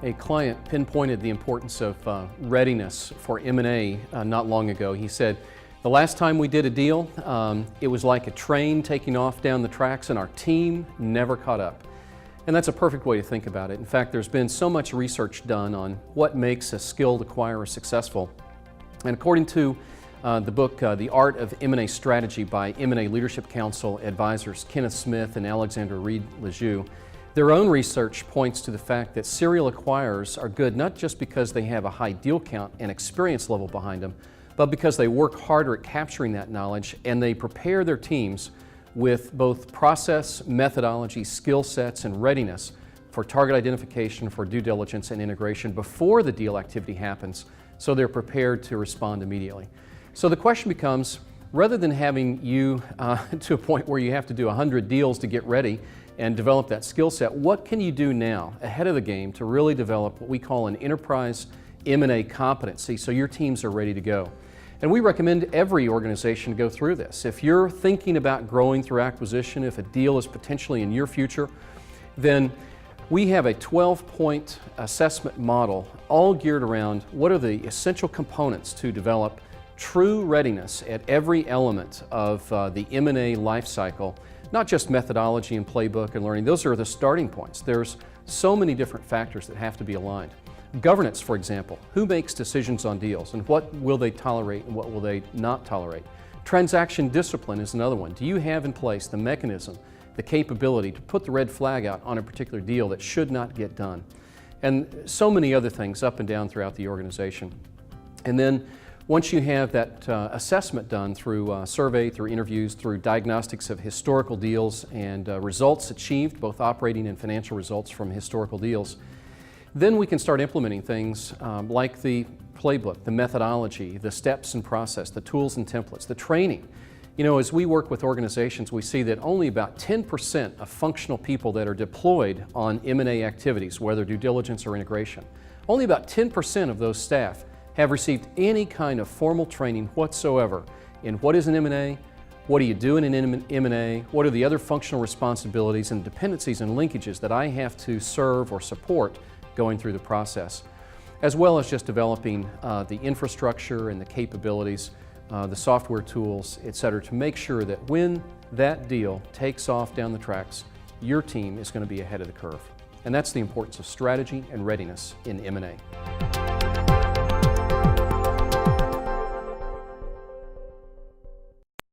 A client pinpointed the importance of readiness for M&A not long ago. He said, the last time we did a deal, it was like a train taking off down the tracks and our team never caught up. And that's a perfect way to think about it. In fact, there's been so much research done on what makes a skilled acquirer successful. And according to the book, The Art of M&A Strategy by M&A Leadership Council advisors Kenneth Smith and Alexandra Reed-Lejeune, their own research points to the fact that serial acquirers are good not just because they have a high deal count and experience level behind them, but because they work harder at capturing that knowledge and they prepare their teams with both process, methodology, skill sets, and readiness for target identification, for due diligence and integration before the deal activity happens, so they're prepared to respond immediately. So the question becomes, rather than having you to a point where you have to do 100 deals to get ready and develop that skill set, what can you do now ahead of the game to really develop what we call an enterprise M&A competency so your teams are ready to go? And we recommend every organization go through this. If you're thinking about growing through acquisition, if a deal is potentially in your future, then we have a 12-point assessment model all geared around what are the essential components to develop true readiness at every element of the M&A life cycle, not just methodology and playbook and learning. Those are the starting points. There's so many different factors that have to be aligned. Governance, for example. Who makes decisions on deals and what will they tolerate and what will they not tolerate? Transaction discipline is another one. Do you have in place the mechanism, the capability to put the red flag out on a particular deal that should not get done? And so many other things up and down throughout the organization. And then once you have that assessment done through survey, through interviews, through diagnostics of historical deals and results achieved, both operating and financial results from historical deals, then we can start implementing things like the playbook, the methodology, the steps and process, the tools and templates, the training. You know, as we work with organizations, we see that only about 10% of functional people that are deployed on M&A activities, whether due diligence or integration, only about 10% of those staff have received any kind of formal training whatsoever in what is an M&A, what do you do in an M&A, what are the other functional responsibilities and dependencies and linkages that I have to serve or support going through the process, as well as just developing the infrastructure and the capabilities, the software tools, etc., to make sure that when that deal takes off down the tracks, your team is going to be ahead of the curve. And that's the importance of strategy and readiness in M&A.